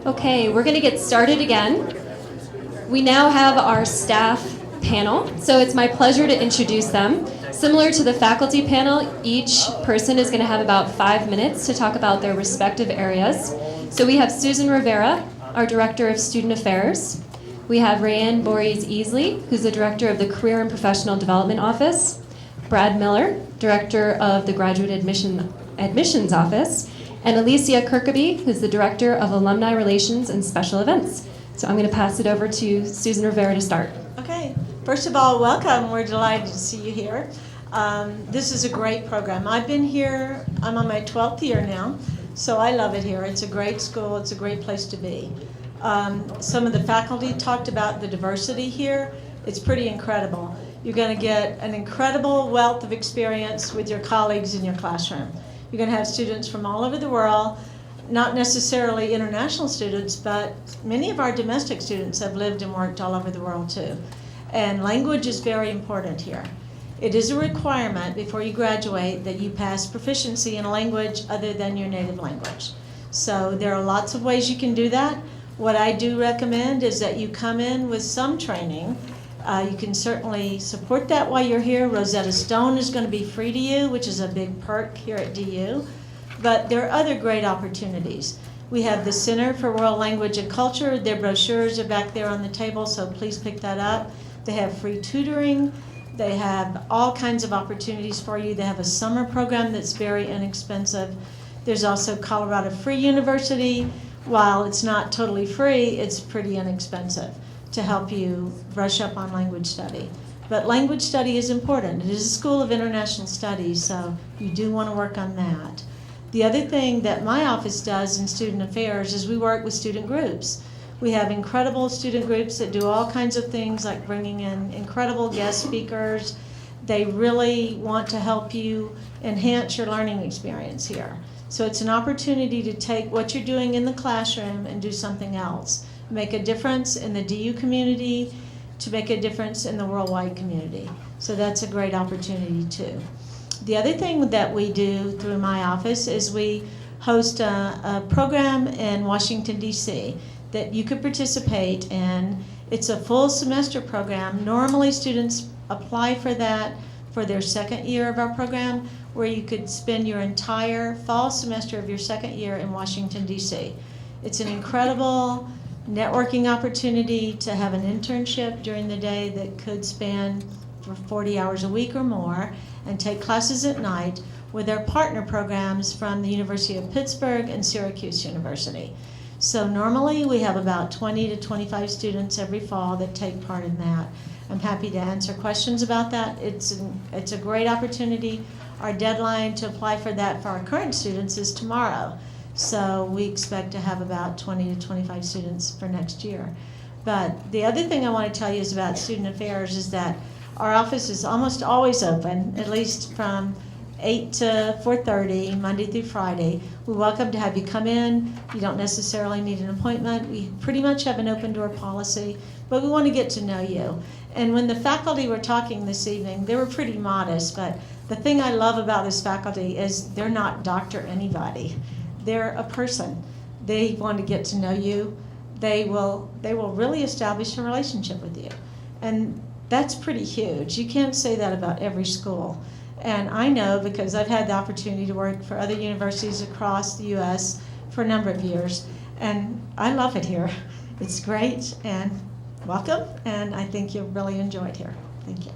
Okay, we're going to get started again. We now have our staff panel, so it's my pleasure to introduce them. Similar to the faculty panel, each person is going to have about 5 minutes to talk about their respective areas. So we have Susan Rivera, our Director of Student Affairs. We have Rayanne Borges-Easley, who's the Director of the Career and Professional Development Office. Brad Miller, Director of the Graduate Admissions Office. And Alicia Kirkaby, who's the Director of Alumni Relations and Special Events. So I'm going to pass it over to Susan Rivera to start. Okay. First of all, welcome. We're delighted to see you here. This is a great program. I've been here, I'm on my 12th year now, so I love it here. It's a great school. It's a great place to be. Some of the faculty talked about the diversity here. It's pretty incredible. You're going to get an incredible wealth of experience with your colleagues in your classroom. You're going to have students from all over the world, not necessarily international students, but many of our domestic students have lived and worked all over the world too. And language is very important here. It is a requirement before you graduate that you pass proficiency in a language other than your native language. So there are lots of ways you can do that. What I do recommend is that you come in with some training. You can certainly support that while you're here. Rosetta Stone is going to be free to you, which is a big perk here at DU. But there are other great opportunities. We have the Center for World Language and Culture. Their brochures are back there on the table, so please pick that up. They have free tutoring. They have all kinds of opportunities for you. They have a summer program that's very inexpensive. There's also Colorado Free University. While it's not totally free, it's pretty inexpensive to help you brush up on language study. But language study is important. It is a school of international studies, so you do want to work on that. The other thing that my office does in student affairs is we work with student groups. We have incredible student groups that do all kinds of things like bringing in incredible guest speakers. They really want to help you enhance your learning experience here. So it's an opportunity to take what you're doing in the classroom and do something else. Make a difference in the DU community, to make a difference in the worldwide community. So that's a great opportunity too. The other thing that we do through my office is we host a program in Washington, D.C. that you could participate in. It's a full semester program. Normally students apply for that for their second year of our program, where you could spend your entire fall semester of your second year in Washington, D.C. It's an incredible networking opportunity to have an internship during the day that could span for 40 hours a week or more, and take classes at night with our partner programs from the University of Pittsburgh and Syracuse University. So normally we have about 20 to 25 students every fall that take part in that. I'm happy to answer questions about that. It's a great opportunity. Our deadline to apply for that for our current students is tomorrow. So we expect to have about 20 to 25 students for next year. But the other thing I want to tell you is about student affairs is that our office is almost always open, at least from 8 to 4:30, Monday through Friday. We're welcome to have you come in. You don't necessarily need an appointment. We pretty much have an open door policy, but we want to get to know you. And when the faculty were talking this evening, they were pretty modest, but the thing I love about this faculty is they're not Dr. Anybody. They're a person. They want to get to know you. They will really establish a relationship with you. And that's pretty huge. You can't say that about every school. And I know because I've had the opportunity to work for other universities across the U.S. for a number of years. And I love it here. It's great, and welcome. And I think you'll really enjoy it here. Thank you.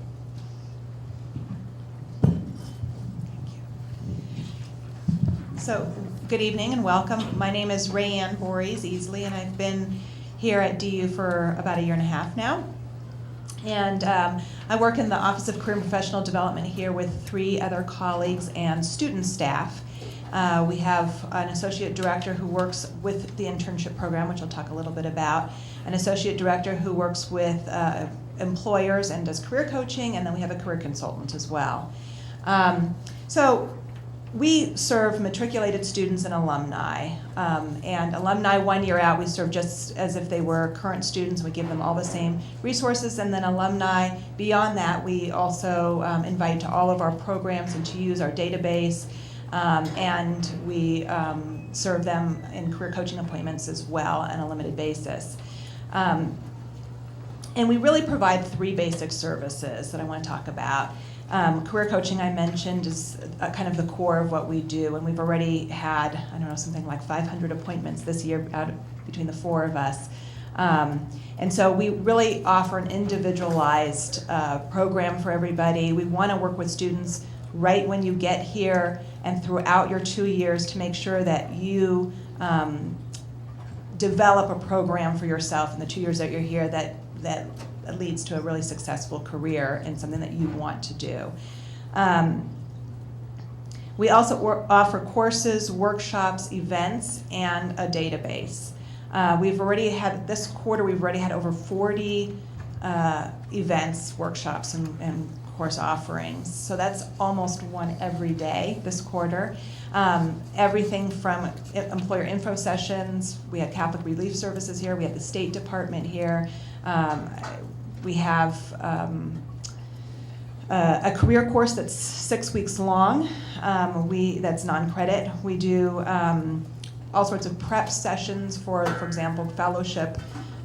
So, good evening and welcome. My name is Rayanne Borges-Easley, and I've been here at DU for about a year and a half now. And I work in the Office of Career and Professional Development here with 3 other colleagues and student staff. We have an associate director who works with the internship program, which I'll talk a little bit about, an associate director who works with employers and does career coaching, and then we have a career consultant as well. So we serve matriculated students and alumni. And alumni 1 year out, we serve just as if they were current students. We give them all the same resources. And then alumni, beyond that, we also invite to all of our programs and to use our database. And we serve them in career coaching appointments as well on a limited basis. And we really provide 3 basic services that I want to talk about. Career coaching, I mentioned, is kind of the core of what we do, and we've already had, I don't know, something like 500 appointments this year between the 4 of us. And so we really offer an individualized program for everybody. We want to work with students right when you get here and throughout your 2 years to make sure that you develop a program for yourself in the 2 years that you're here that leads to a really successful career and something that you want to do. We also offer courses, workshops, events, and a database. This quarter, we've already had over 40 events, workshops, and course offerings. So that's almost one every day this quarter. Everything from employer info sessions. We had Catholic Relief Services here. We had the State Department here. We have a career course that's 6 weeks long. That's non-credit. We do all sorts of prep sessions for example, fellowship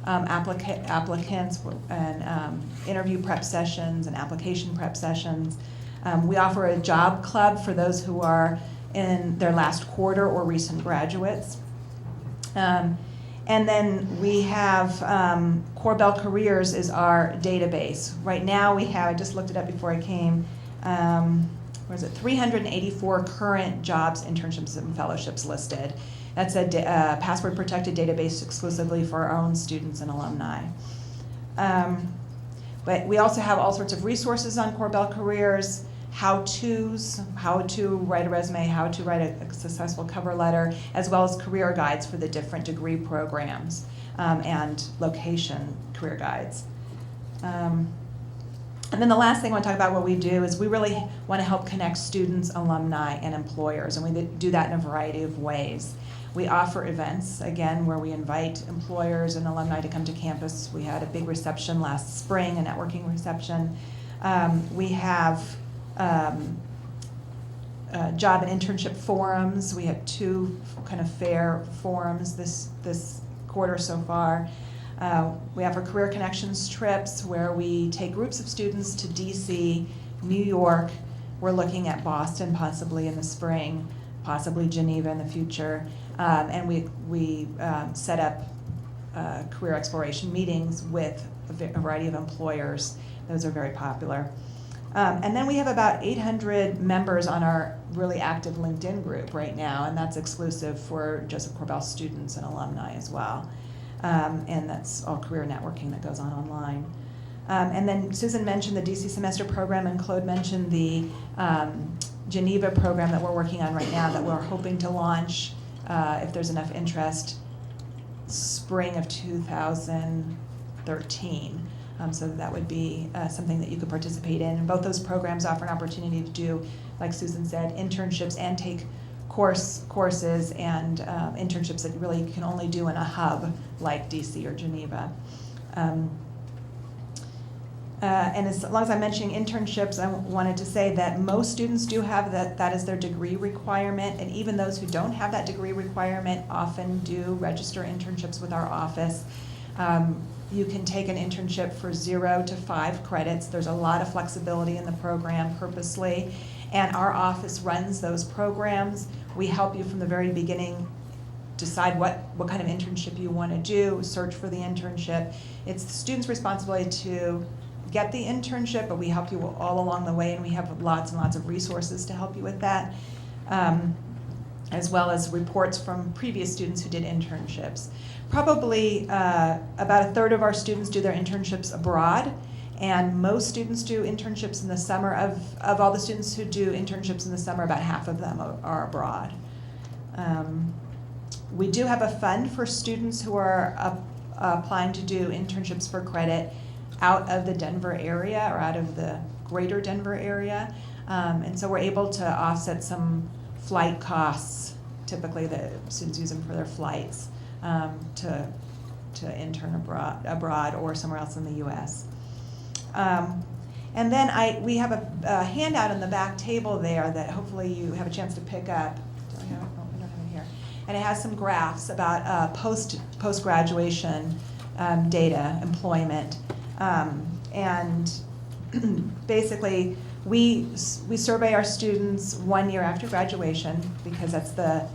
applicants and interview prep sessions and application prep sessions. We offer a job club for those who are in their last quarter or recent graduates. And then we have Korbel Careers is our database. Right now we have, I just looked it up before I came, 384 current jobs, internships, and fellowships listed. That's a password protected database exclusively for our own students and alumni. But we also have all sorts of resources on Korbel Careers, how-tos, how to write a resume, how to write a successful cover letter, as well as career guides for the different degree programs and location career guides. And then the last thing I want to talk about what we do is we really want to help connect students, alumni, and employers, and we do that in a variety of ways. We offer events, again, where we invite employers and alumni to come to campus. We had a big reception last spring, a networking reception. We have job and internship forums. We had 2 kind of fair forums this quarter so far. We offer career connections trips where we take groups of students to DC, New York. We're looking at Boston possibly in the spring, possibly Geneva in the future. And we set up career exploration meetings with a variety of employers. Those are very popular. And then we have about 800 members on our really active LinkedIn group right now, and that's exclusive for Josef Korbel students and alumni as well. And that's all career networking that goes on online. And then Susan mentioned the DC semester program, and Claude mentioned the Geneva program that we're working on right now that we're hoping to launch, if there's enough interest, spring of 2013. So that would be something that you could participate in. And both those programs offer an opportunity to do, like Susan said, internships and take courses and internships that you really can only do in a hub like DC or Geneva. And as long as I'm mentioning internships, I wanted to say that most students do have that as their degree requirement, and even those who don't have that degree requirement often do register internships with our office. You can take an internship for 0 to 5 credits. There's a lot of flexibility in the program purposely, and our office runs those programs. We help you from the very beginning decide what kind of internship you want to do, search for the internship. It's the student's responsibility to get the internship, but we help you all along the way, and we have lots and lots of resources to help you with that, as well as reports from previous students who did internships. Probably about a third of our students do their internships abroad, and most students do internships in the summer. Of all the students who do internships in the summer, about half of them are abroad. We do have a fund for students who are applying to do internships for credit out of the Denver area or out of the greater Denver area. And so we're able to offset some flight costs. Typically the students use them for their flights to intern abroad or somewhere else in the US. And then we have a handout on the back table there that hopefully you have a chance to pick up. Do I have it? Oh, I don't have it here. and it has some graphs about post-graduation data, employment, and basically we survey our students 1 year after graduation because that's the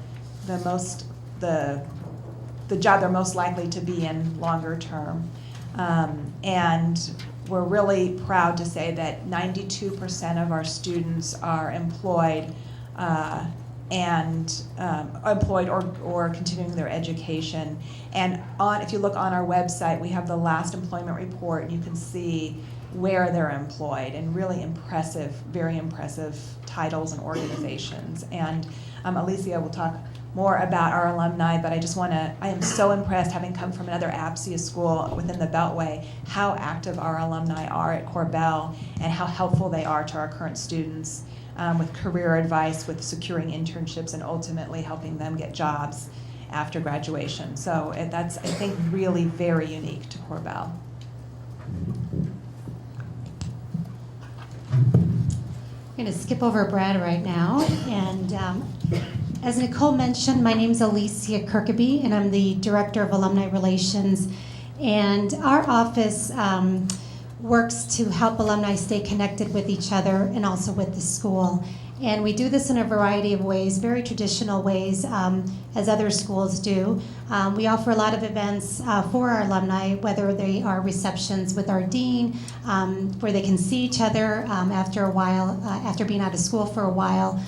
job they're most likely to be in longer term. And we're really proud to say that 92% of our students are employed employed or continuing their education. And if you look on our website, we have the last employment report, and you can see where they're employed, and really impressive, very impressive titles and organizations. And Alicia will talk more about our alumni, but I am so impressed, having come from another APSEA school within the Beltway, how active our alumni are at Korbel and how helpful they are to our current students with career advice, with securing internships, and ultimately helping them get jobs after graduation. So that's, I think, really very unique to Korbel. I'm going to skip over Brad right now. And as Nicole mentioned, my name is Alicia Kirkaby, and I'm the Director of Alumni Relations. And our office works to help alumni stay connected with each other and also with the school. And we do this in a variety of ways, very traditional ways, as other schools do. We offer a lot of events for our alumni, whether they are receptions with our dean, where they can see each other after a while, after being out of school for a while.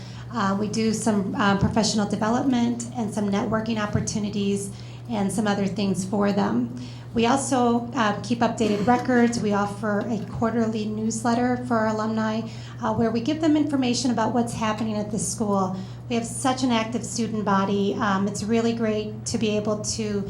We do some professional development and some networking opportunities and some other things for them. We also keep updated records. We offer a quarterly newsletter for our alumni where we give them information about what's happening at the school. We have such an active student body. It's really great to be able to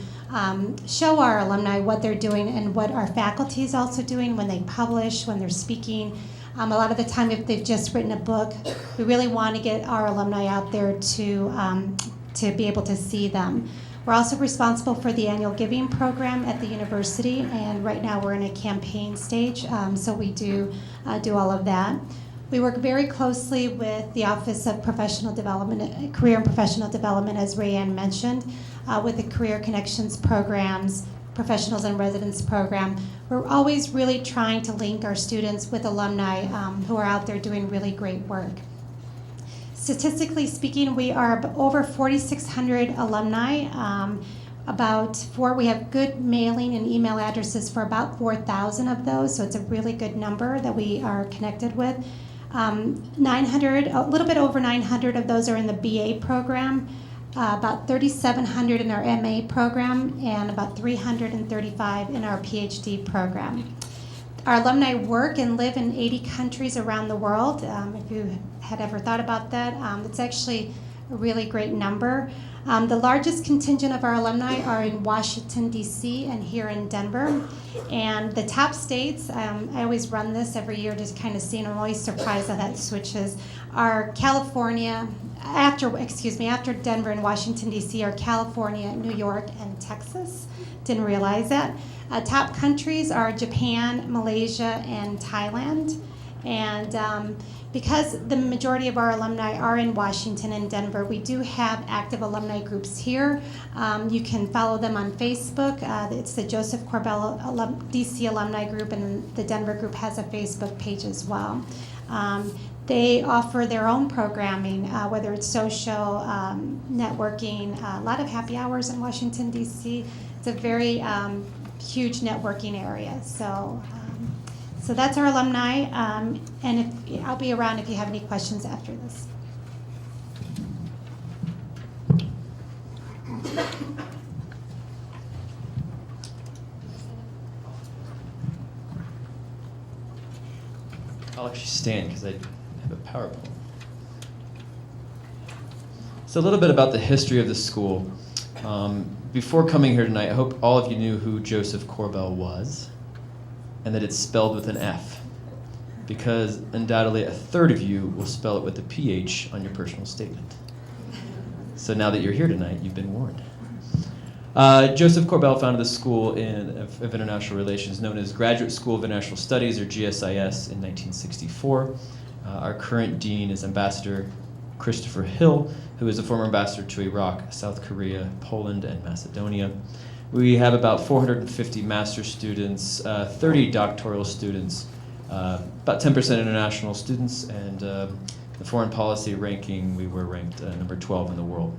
show our alumni what they're doing and what our faculty is also doing when they publish, when they're speaking. A lot of the time, if they've just written a book, we really want to get our alumni out there to be able to see them. We're also responsible for the annual giving program at the university, and right now we're in a campaign stage, so we do all of that. We work very closely with the Office of Professional Development, Career and Professional Development, as Rayanne mentioned, with the Career Connections programs, Professionals and Residence program. We're always really trying to link our students with alumni who are out there doing really great work. Statistically speaking, we are over 4,600 alumni. We have good mailing and email addresses for about 4,000 of those, so it's a really good number that we are connected with. 900, a little bit over 900 of those are in the BA program, about 3,700 in our MA program, and about 335 in our PhD program. Our alumni work and live in 80 countries around the world. If you had ever thought about that, it's actually a really great number. The largest contingent of our alumni are in Washington, D.C. and here in Denver. And the top states, I always run this every year just kind of seeing, I'm always surprised how that switches, are California, after Denver and Washington, D.C. are California, New York, and Texas. Didn't realize that. Top countries are Japan, Malaysia, and Thailand. And because the majority of our alumni are in Washington and Denver, we do have active alumni groups here. You can follow them on Facebook. It's the Josef Korbel DC Alumni Group, and the Denver group has a Facebook page as well. They offer their own programming, whether it's social, networking, a lot of happy hours in Washington, D.C. It's a very huge networking area. So that's our alumni, and I'll be around if you have any questions after this. I'll actually stand because I have a PowerPoint. So a little bit about the history of the school. Before coming here tonight, I hope all of you knew who Josef Korbel was, and that it's spelled with an F, because undoubtedly a third of you will spell it with a PH on your personal statement. So now that you're here tonight, you've been warned. Josef Korbel founded the School of International Relations known as Graduate School of International Studies, or GSIS, in 1964. Our current dean is Ambassador Christopher Hill, who is a former ambassador to Iraq, South Korea, Poland, and Macedonia. We have about 450 master's students, 30 doctoral students, about 10% international students, and the foreign policy ranking, we were ranked number 12 in the world.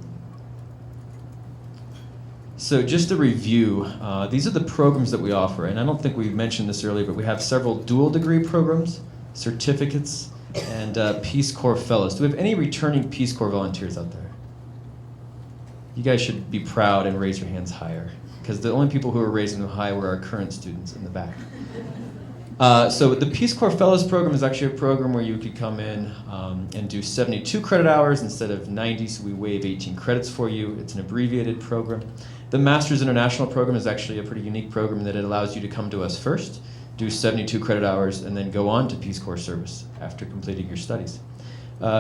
So just to review, these are the programs that we offer, and I don't think we mentioned this earlier, but we have several dual degree programs, certificates, and Peace Corps fellows. Do we have any returning Peace Corps volunteers out there? You guys should be proud and raise your hands higher, because the only people who are raising them high were our current students in the back. So the Peace Corps Fellows Program is actually a program where you could come in and do 72 credit hours instead of 90, so we waive 18 credits for you. It's an abbreviated program. The Masters International Program is actually a pretty unique program that it allows you to come to us first, do 72 credit hours, and then go on to Peace Corps service after completing your studies.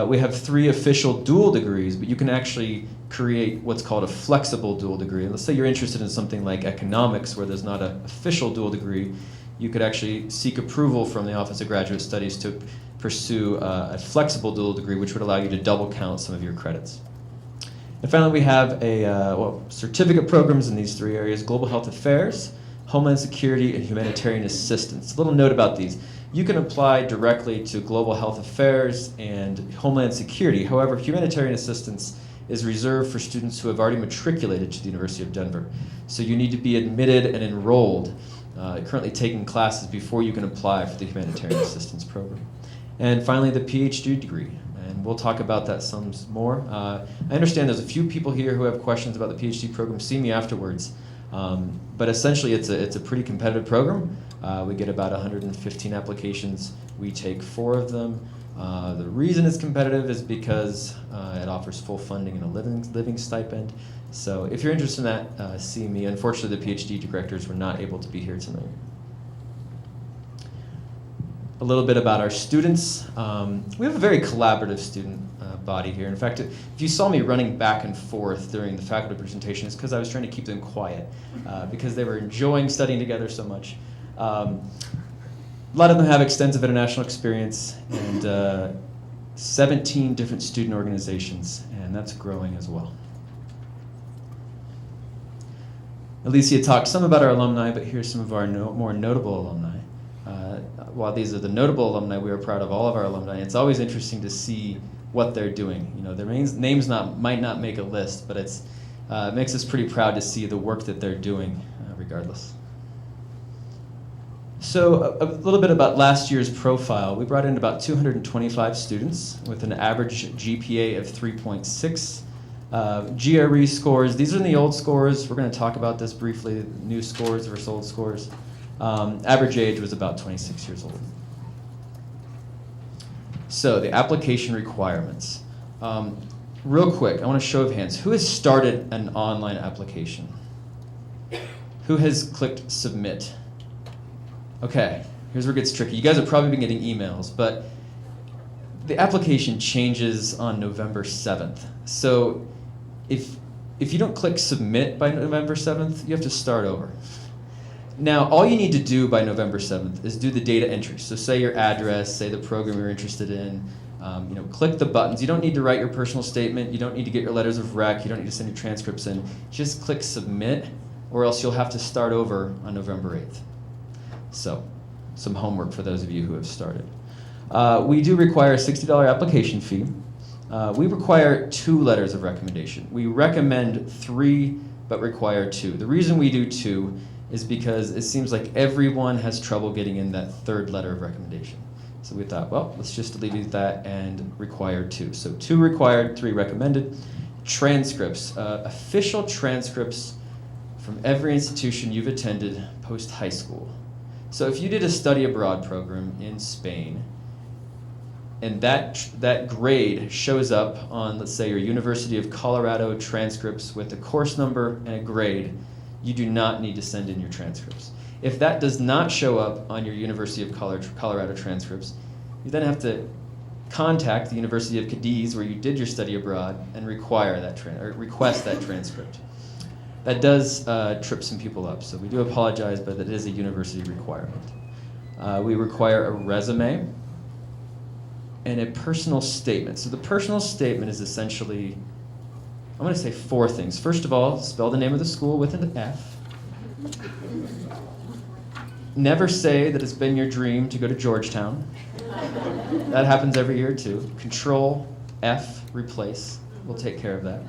We have 3 official dual degrees, but you can actually create what's called a flexible dual degree. And let's say you're interested in something like economics where there's not an official dual degree. You could actually seek approval from the Office of Graduate Studies to pursue a flexible dual degree, which would allow you to double count some of your credits. And finally, we have certificate programs in these 3 areas: Global Health Affairs, Homeland Security, and Humanitarian Assistance. A little note about these. You can apply directly to Global Health Affairs and Homeland Security. However, Humanitarian Assistance is reserved for students who have already matriculated to the University of Denver. So you need to be admitted and enrolled, currently taking classes before you can apply for the Humanitarian Assistance program. And finally, the PhD degree. And we'll talk about that some more. I understand there's a few people here who have questions about the PhD program. See me afterwards. But essentially, it's a pretty competitive program. We get about 115 applications. We take 4 of them. The reason it's competitive is because it offers full funding and a living stipend. So if you're interested in that, see me. Unfortunately, the PhD directors were not able to be here tonight. A little bit about our students. We have a very collaborative student body here. In fact, if you saw me running back and forth during the faculty presentation, it's because I was trying to keep them quiet because they were enjoying studying together so much. A lot of them have extensive international experience and 17 different student organizations, and that's growing as well. Alicia talked some about our alumni, but here's some of our more notable alumni. While these are the notable alumni, we are proud of all of our alumni. It's always interesting to see what they're doing. You know, their names might not make a list, but it makes us pretty proud to see the work that they're doing, regardless. So a little bit about last year's profile. We brought in about 225 students with an average GPA of 3.6. GRE scores, these are the old scores. We're going to talk about this briefly, new scores versus old scores. Average age was about 26 years old. So the application requirements. Real quick, I want a show of hands. Who has started an online application? Who has clicked submit? Okay, here's where it gets tricky. You guys have probably been getting emails, but the application changes on November 7th. So if you don't click submit by November 7th, you have to start over. Now, all you need to do by November 7th is do the data entry. So say your address, say the program you're interested in, click the buttons. You don't need to write your personal statement. You don't need to get your letters of rec. You don't need to send your transcripts in. Just click submit, or else you'll have to start over on November 8th. So some homework for those of you who have started. We do require a $60 application fee. We require 2 letters of recommendation. We recommend 3, but require 2. The reason we do 2 is because it seems like everyone has trouble getting in that 3rd letter of recommendation. So we thought, well, let's just alleviate that and require 2. So 2 required, 3 recommended. Transcripts, official transcripts from every institution you've attended post-high school. So if you did a study abroad program in Spain, and that grade shows up on, let's say, your University of Colorado transcripts with a course number and a grade, you do not need to send in your transcripts. If that does not show up on your University of Colorado transcripts, you then have to contact the University of Cadiz, where you did your study abroad, and request that transcript. That does trip some people up, so we do apologize, but it is a university requirement. We require a resume. and a personal statement. So the personal statement is essentially, I'm going to say 4 things. First of all, spell the name of the school with an F. Never say that it's been your dream to go to Georgetown. That happens every year too. Control, F, replace. We'll take care of that.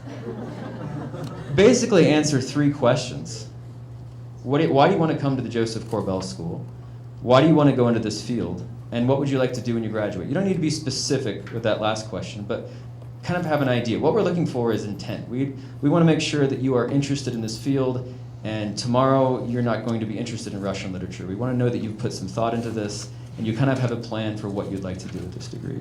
Basically answer 3 questions. Why do you want to come to the Josef Korbel School? Why do you want to go into this field? And what would you like to do when you graduate? You don't need to be specific with that last question, but kind of have an idea. What we're looking for is intent. We want to make sure that you are interested in this field, and tomorrow you're not going to be interested in Russian literature. We want to know that you've put some thought into this, and you kind of have a plan for what you'd like to do with this degree.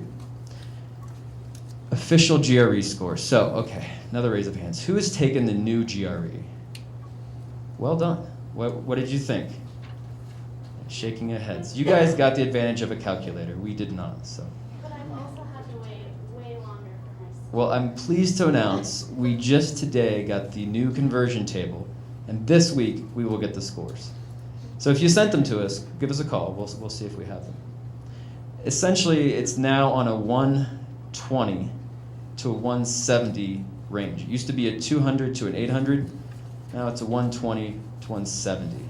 Official GRE score. So, okay, another raise of hands. Who has taken the new GRE? Well done. What did you think? Shaking your heads. You guys got the advantage of a calculator. We did not, so. But I've also had to wait way longer for my school. Well, I'm pleased to announce we just today got the new conversion table, and this week we will get the scores. So if you sent them to us, give us a call. We'll see if we have them. Essentially, it's now on a 120 to a 170 range. It used to be a 200 to an 800. Now it's a 120 to 170.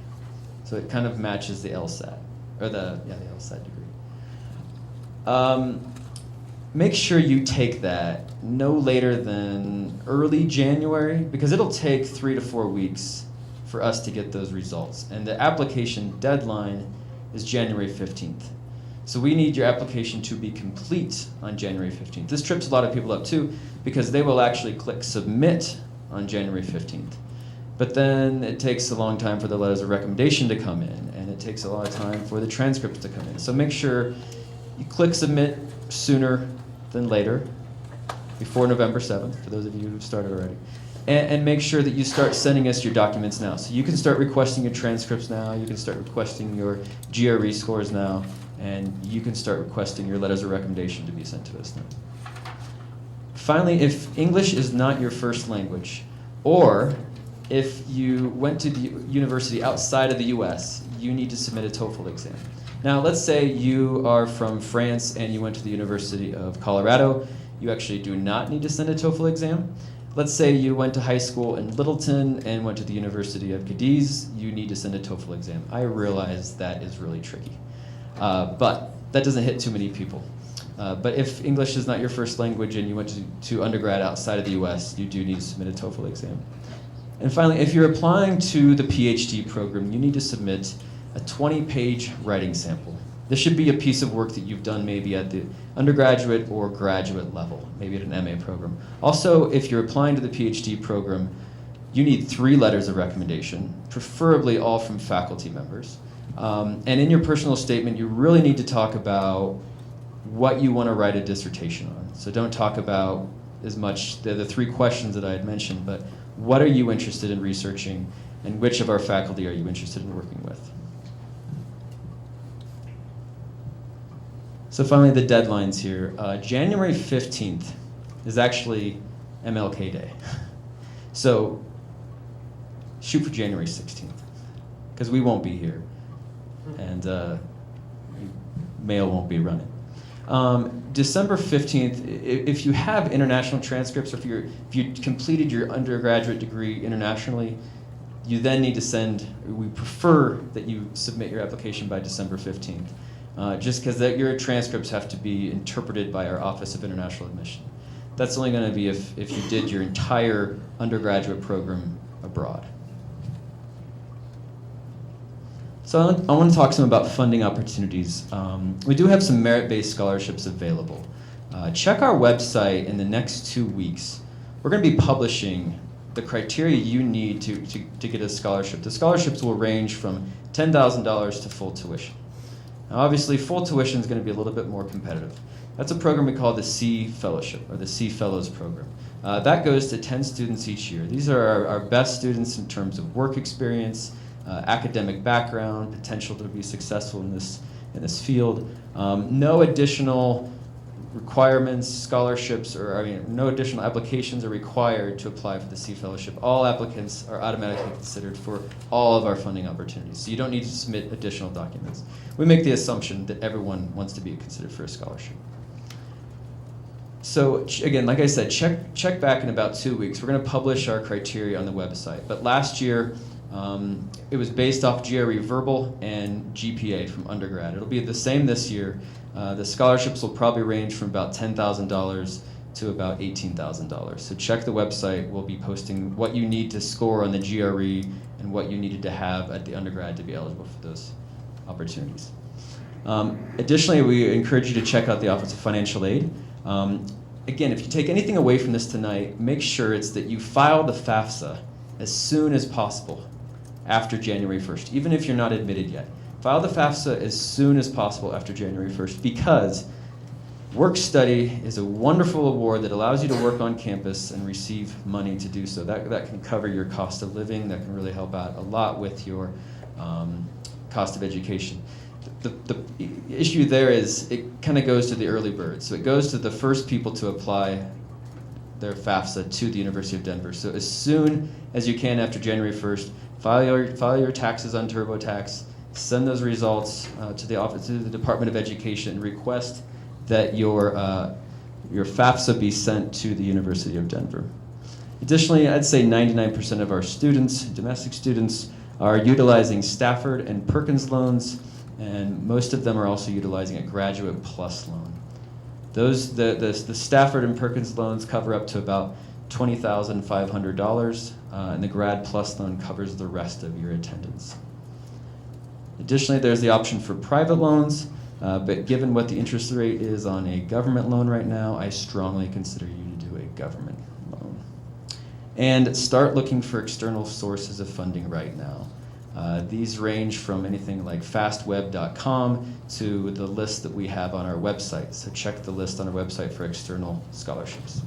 So it kind of matches the LSAT, or the LSAT degree. Make sure you take that no later than early January, because it'll take 3 to 4 weeks for us to get those results. And the application deadline is January 15th. So we need your application to be complete on January 15th. This trips a lot of people up too, because they will actually click submit on January 15th. But then it takes a long time for the letters of recommendation to come in, and it takes a lot of time for the transcripts to come in. So make sure you click submit sooner than later, before November 7th, for those of you who've started already. And make sure that you start sending us your documents now. So you can start requesting your transcripts now, you can start requesting your GRE scores now, and you can start requesting your letters of recommendation to be sent to us now. Finally, if English is not your first language, or if you went to the university outside of the US, you need to submit a TOEFL exam. Now, let's say you are from France and you went to the University of Colorado. You actually do not need to send a TOEFL exam. Let's say you went to high school in Littleton and went to the University of Cadiz. You need to send a TOEFL exam. I realize that is really tricky, but that doesn't hit too many people. But if English is not your first language and you went to undergrad outside of the US, you do need to submit a TOEFL exam. And finally, if you're applying to the PhD program, you need to submit a 20-page writing sample. This should be a piece of work that you've done maybe at the undergraduate or graduate level, maybe at an MA program. Also, if you're applying to the PhD program, you need 3 letters of recommendation, preferably all from faculty members. And in your personal statement, you really need to talk about what you want to write a dissertation on. So don't talk about as much the 3 questions that I had mentioned, but what are you interested in researching, and which of our faculty are you interested in working with? So finally, the deadlines here. January 15th is actually MLK Day. So shoot for January 16th, because we won't be here, and mail won't be running. December 15th, if you have international transcripts, or if you completed your undergraduate degree internationally, you then need to send, we prefer that you submit your application by December 15th, just because your transcripts have to be interpreted by our Office of International Admission. That's only going to be if you did your entire undergraduate program abroad. So I want to talk some about funding opportunities. We do have some merit-based scholarships available. Check our website in the next 2 weeks. We're going to be publishing the criteria you need to get a scholarship. The scholarships will range from $10,000 to full tuition. Now obviously full tuition is going to be a little bit more competitive. That's a program we call the C Fellowship, or the C Fellows program. That goes to 10 students each year. These are our best students in terms of work experience, academic background, potential to be successful in this field. No additional requirements, scholarships, no additional applications are required to apply for the C Fellowship. All applicants are automatically considered for all of our funding opportunities, so you don't need to submit additional documents. We make the assumption that everyone wants to be considered for a scholarship. So again, like I said, check back in about 2 weeks. We're going to publish our criteria on the website. But last year, it was based off GRE verbal and GPA from undergrad. It'll be the same this year. The scholarships will probably range from about $10,000 to about $18,000. So check the website. We'll be posting what you need to score on the GRE and what you needed to have at the undergrad to be eligible for those opportunities. Additionally, we encourage you to check out the Office of Financial Aid. Again, if you take anything away from this tonight, make sure it's that you file the FAFSA as soon as possible after January 1st, even if you're not admitted yet. File the FAFSA as soon as possible after January 1st, because work study is a wonderful award that allows you to work on campus and receive money to do so. That can cover your cost of living. That can really help out a lot with your cost of education. The issue there is it kind of goes to the early birds. So it goes to the first people to apply their FAFSA to the University of Denver. So as soon as you can after January 1st, file your taxes on TurboTax, send those results to the Department of Education, and request that your FAFSA be sent to the University of Denver. Additionally, I'd say 99% of our students, domestic students, are utilizing Stafford and Perkins loans, and most of them are also utilizing a Graduate Plus loan. The Stafford and Perkins loans cover up to about $20,500, and the Grad Plus loan covers the rest of your attendance. Additionally, there's the option for private loans, but given what the interest rate is on a government loan right now, I strongly consider you to do a government loan. And start looking for external sources of funding right now. These range from anything like fastweb.com to the list that we have on our website. So check the list on our website for external scholarships.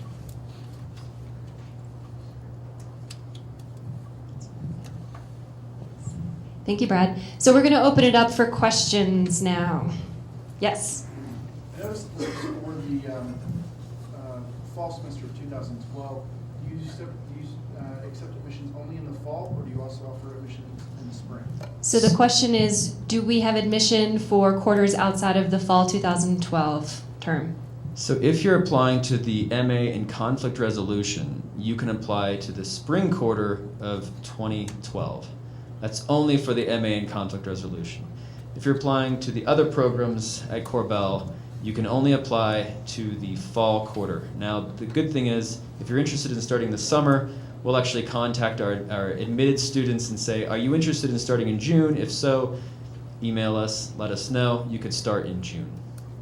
Thank you, Brad. So we're going to open it up for questions now. Yes? I noticed that for the fall semester of 2012, do you accept admissions only in the fall, or do you also offer admission in the spring? So the question is, do we have admission for quarters outside of the fall 2012 term? So if you're applying to the MA in conflict resolution, you can apply to the spring quarter of 2012. That's only for the MA in conflict resolution. If you're applying to the other programs at Korbel, you can only apply to the fall quarter. Now, the good thing is, if you're interested in starting this summer, we'll actually contact our admitted students and say, are you interested in starting in June? If so, email us, let us know. You could start in June.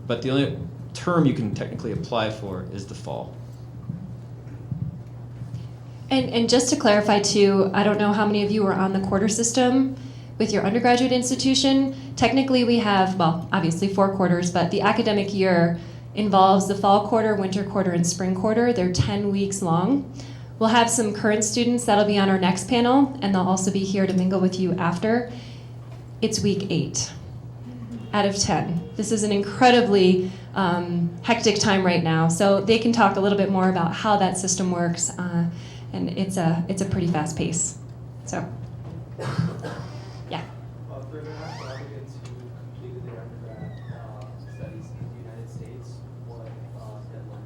But the only term you can technically apply for is the fall. And just to clarify too, I don't know how many of you are on the quarter system with your undergraduate institution. Technically we have, well, obviously 4 quarters, but the academic year involves the fall quarter, winter quarter, and spring quarter. They're 10 weeks long. We'll have some current students that'll be on our next panel, and they'll also be here to mingle with you after. It's week 8 out of 10. This is an incredibly hectic time right now, so they can talk a little bit more about how that system works. And it's a pretty fast pace. So, yeah. For international applicants who completed their undergrad studies in the United States, what deadline?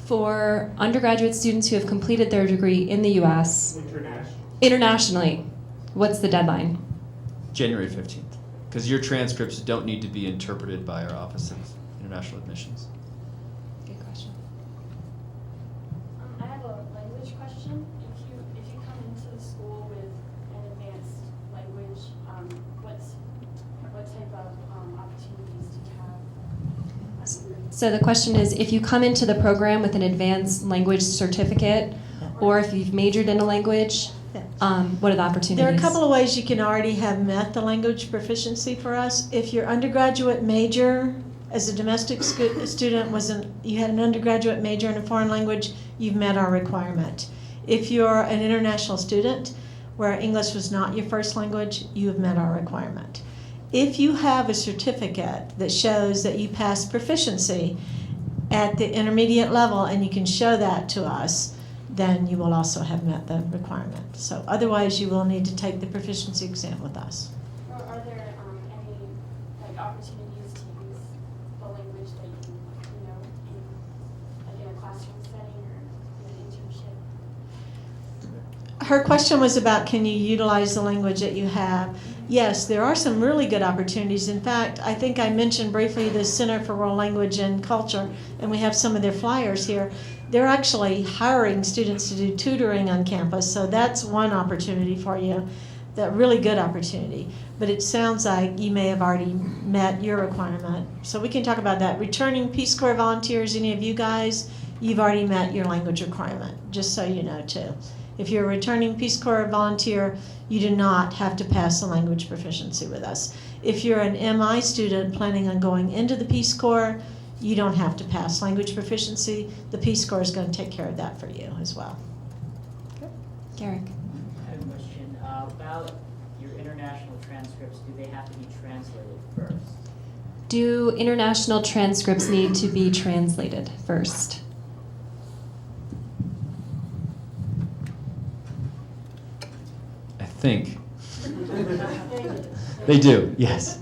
For undergraduate students who have completed their degree in the U.S. Internationally, what's the deadline? January 15th, because your transcripts don't need to be interpreted by our Office of International Admissions. Good question. I have a language question. If you come into the school with an advanced language, what type of opportunities do you have? So the question is, if you come into the program with an advanced language certificate, or if you've majored in a language, what are the opportunities? There are a couple of ways you can already have met the language proficiency for us. If your undergraduate major as a domestic student you had an undergraduate major in a foreign language, you've met our requirement. If you're an international student where English was not your first language, you have met our requirement. If you have a certificate that shows that you passed proficiency at the intermediate level and you can show that to us, then you will also have met the requirement. So otherwise, you will need to take the proficiency exam with us. Or are there any opportunities to use the language that you know her question was about, can you utilize the language that you have? Yes, there are some really good opportunities. In fact, I think I mentioned briefly the Center for World Language and Culture, and we have some of their flyers here. They're actually hiring students to do tutoring on campus, so that's one opportunity for you, that really good opportunity. But it sounds like you may have already met your requirement. So we can talk about that. Returning Peace Corps volunteers, any of you guys, you've already met your language requirement, just so you know too. If you're a returning Peace Corps volunteer, you do not have to pass the language proficiency with us. If you're an MI student planning on going into the Peace Corps, you don't have to pass language proficiency. The Peace Corps is going to take care of that for you as well. Garrick. I have a question about your international transcripts. Do they have to be translated first? Do international transcripts need to be translated first? I think. They do, yes.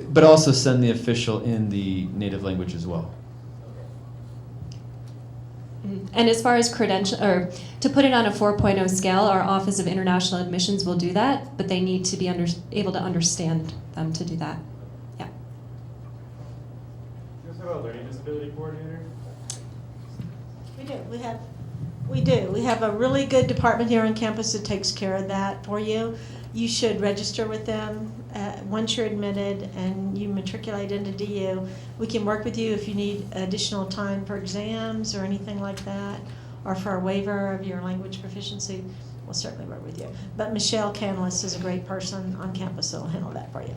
But also send the official in the native language as well. And as far as credential, or to put it on a 4.0 scale, our Office of International Admissions will do that, but they need to be able to understand them to do that. Yeah. Do you guys have a learning disability coordinator? We do. We do. We have a really good department here on campus that takes care of that for you. You should register with them once you're admitted and you matriculate into DU. We can work with you if you need additional time for exams or anything like that, or for a waiver of your language proficiency. We'll certainly work with you. But Michelle Canlis is a great person on campus that will handle that for you.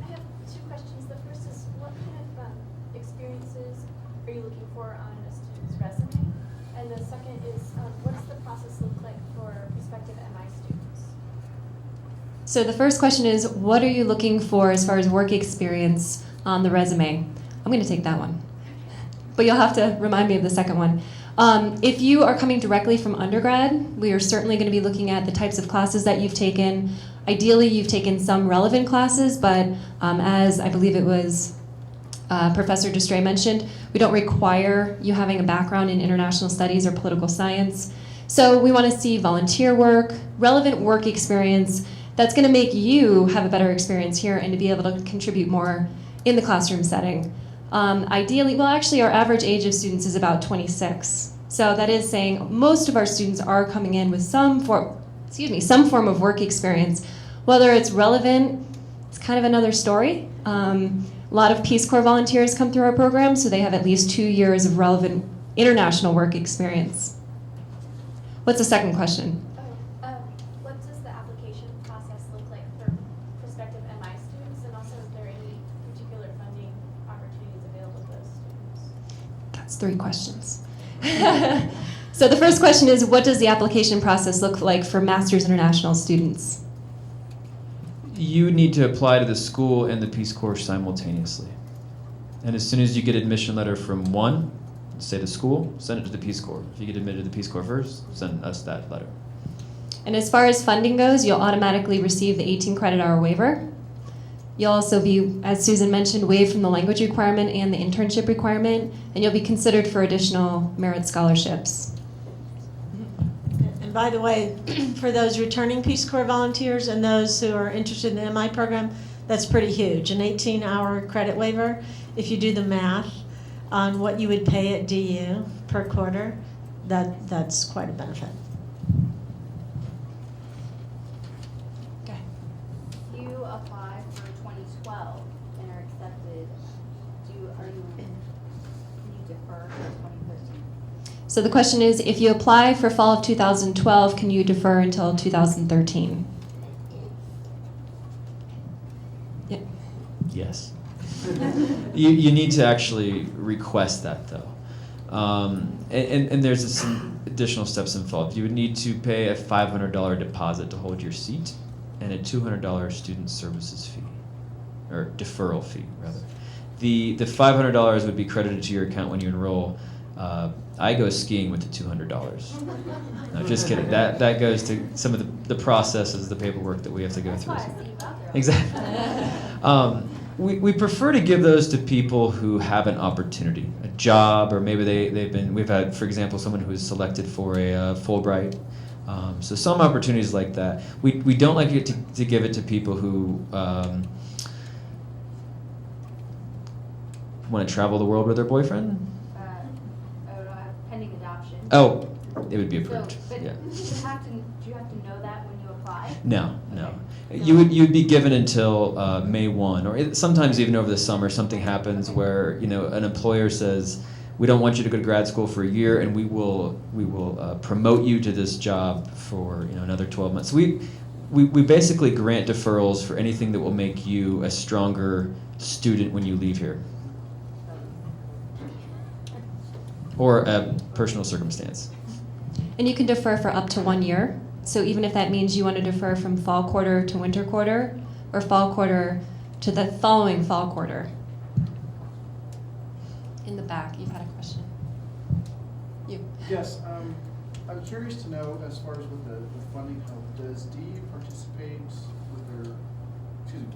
I have two questions. The first is, what kind of experiences are you looking for on a student's resume? And the second is, what does the process look like for prospective MI students? So the first question is, what are you looking for as far as work experience on the resume? I'm going to take that one. But you'll have to remind me of the second one. If you are coming directly from undergrad, we are certainly going to be looking at the types of classes that you've taken. Ideally, you've taken some relevant classes, but as I believe it was Professor Destray mentioned, we don't require you having a background in international studies or political science. So we want to see volunteer work, relevant work experience that's going to make you have a better experience here and to be able to contribute more in the classroom setting. Ideally, well, actually, our average age of students is about 26. So that is saying most of our students are coming in with some form of work experience. Whether it's relevant, it's kind of another story. A lot of Peace Corps volunteers come through our program, so they have at least 2 years of relevant international work experience. What's the second question? What does the application process look like for prospective MI students? And also, is there any particular funding opportunities available to those students? That's 3 questions. So the first question is, what does the application process look like for Master's International students? You need to apply to the school and the Peace Corps simultaneously. And as soon as you get admission letter from one, say the school, send it to the Peace Corps. If you get admitted to the Peace Corps first, send us that letter. And as far as funding goes, you'll automatically receive the 18 credit hour waiver. You'll also be, as Susan mentioned, waived from the language requirement and the internship requirement, and you'll be considered for additional merit scholarships. And by the way, for those returning Peace Corps volunteers and those who are interested in the MI program, that's pretty huge. An 18-hour credit waiver, if you do the math on what you would pay at DU per quarter, that's quite a benefit. Okay. You apply for 2012 and are accepted. Can you defer to 2013? So the question is, if you apply for fall of 2012, can you defer until 2013? Yeah. Yes. You need to actually request that, though. And there's some additional steps involved. You would need to pay a $500 deposit to hold your seat and a $200 student services fee, or deferral fee, rather. The $500 would be credited to your account when you enroll. I go skiing with the $200. No, just kidding. That goes to some of the processes, the paperwork that we have to go through. That's why I see you out there. Exactly. we prefer to give those to people who have an opportunity, a job, or maybe we've had, for example, someone who was selected for a Fulbright. So some opportunities like that. We don't like it to give it to people who want to travel the world with their boyfriend. Pending adoption. Oh, it would be approved. So, but Yeah. do you have to know that when you apply? No. Okay. You'd be given until May 1, or sometimes even over the summer. Something happens where an employer says, we don't want you to go to grad school for a year, and we will promote you to this job for another 12 months. So we basically grant deferrals for anything that will make you a stronger student when you leave here, or a personal circumstance. And you can defer for up to 1 year. So even if that means you want to defer from fall quarter to winter quarter, or fall quarter to the following fall quarter. In the back, you've had a question. You. Yes, I'm curious to know, as far as with the funding help, does DU participate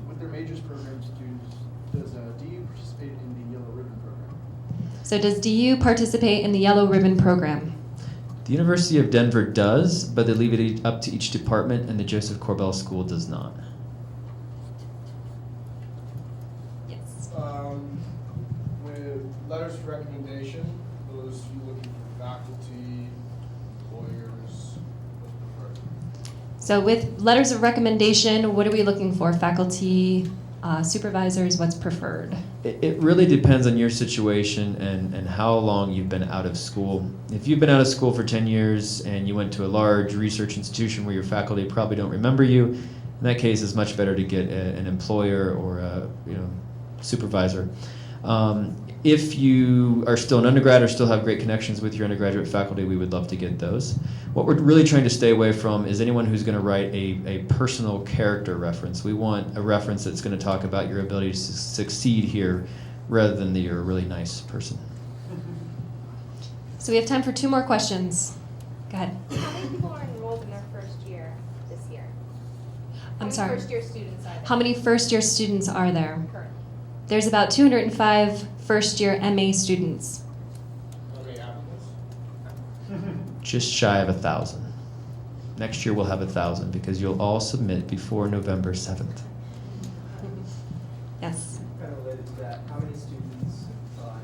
with their majors programs? Does DU participate in the Yellow Ribbon program? So does DU participate in the Yellow Ribbon program? The University of Denver does, but they leave it up to each department, and the Josef Korbel School does not. Yes. With letters of recommendation, those you looking for faculty, lawyers, what's preferred? So with letters of recommendation, what are we looking for? Faculty, supervisors, what's preferred? It really depends on your situation and how long you've been out of school. If you've been out of school for 10 years and you went to a large research institution where your faculty probably don't remember you, in that case it's much better to get an employer or a supervisor. If you are still an undergrad or still have great connections with your undergraduate faculty, we would love to get those. What we're really trying to stay away from is anyone who's going to write a personal character reference. We want a reference that's going to talk about your ability to succeed here rather than that you're a really nice person. So we have time for 2 more questions. Go ahead. How many people are enrolled in their first year this year? I'm sorry. First year students are there? How many first-year students are there? Currently. There's about 205 first-year MA students. How many applicants? Just shy of 1,000. Next year we'll have 1,000 because you'll all submit before November 7th. Yes. Kind of related to that, how many students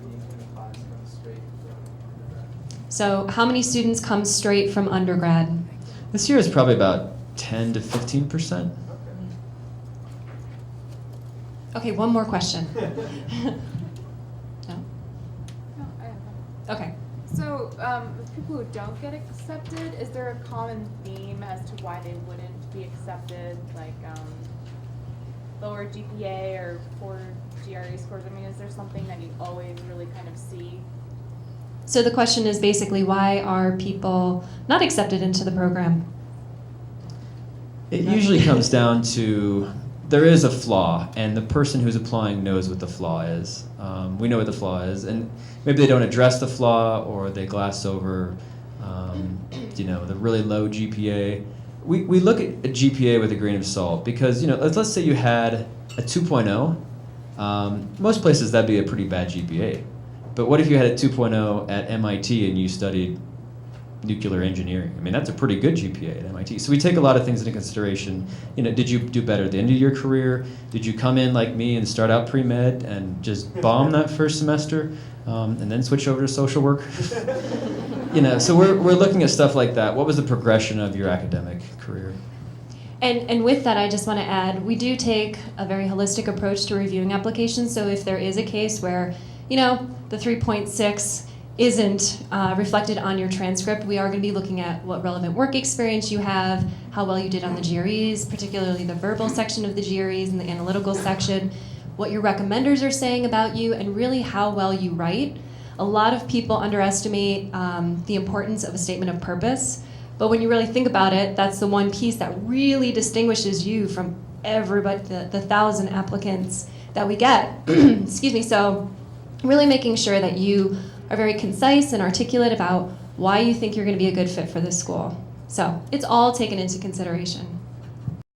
in the class come straight from undergrad? So how many students come straight from undergrad? This year is probably about 10 to 15%. Okay, one more question. No? No, I have one. Okay. So, with people who don't get accepted, is there a common theme as to why they wouldn't be accepted? Like, lower GPA or poor GRE scores? I mean, is there something that you always really kind of see? So the question is basically, why are people not accepted into the program? It usually comes down to there is a flaw, and the person who's applying knows what the flaw is. We know what the flaw is, and maybe they don't address the flaw, or they gloss over, the really low GPA. We look at a GPA with a grain of salt because, let's say you had a 2.0. Most places that'd be a pretty bad GPA. But what if you had a 2.0 at MIT and you studied nuclear engineering? I mean, that's a pretty good GPA at MIT. So we take a lot of things into consideration. Did you do better at the end of your career? Did you come in like me and start out pre-med and just bomb that first semester and then switch over to social work? So we're looking at stuff like that. What was the progression of your academic career? And with that, I just want to add, we do take a very holistic approach to reviewing applications. So if there is a case where, the 3.6 isn't reflected on your transcript, we are going to be looking at what relevant work experience you have, how well you did on the GREs, particularly the verbal section of the GREs and the analytical section, what your recommenders are saying about you, and really how well you write. A lot of people underestimate the importance of a statement of purpose, but when you really think about it, that's the one piece that really distinguishes you from everybody, the 1,000 applicants that we get. Excuse me. So really making sure that you are very concise and articulate about why you think you're going to be a good fit for this school. So it's all taken into consideration.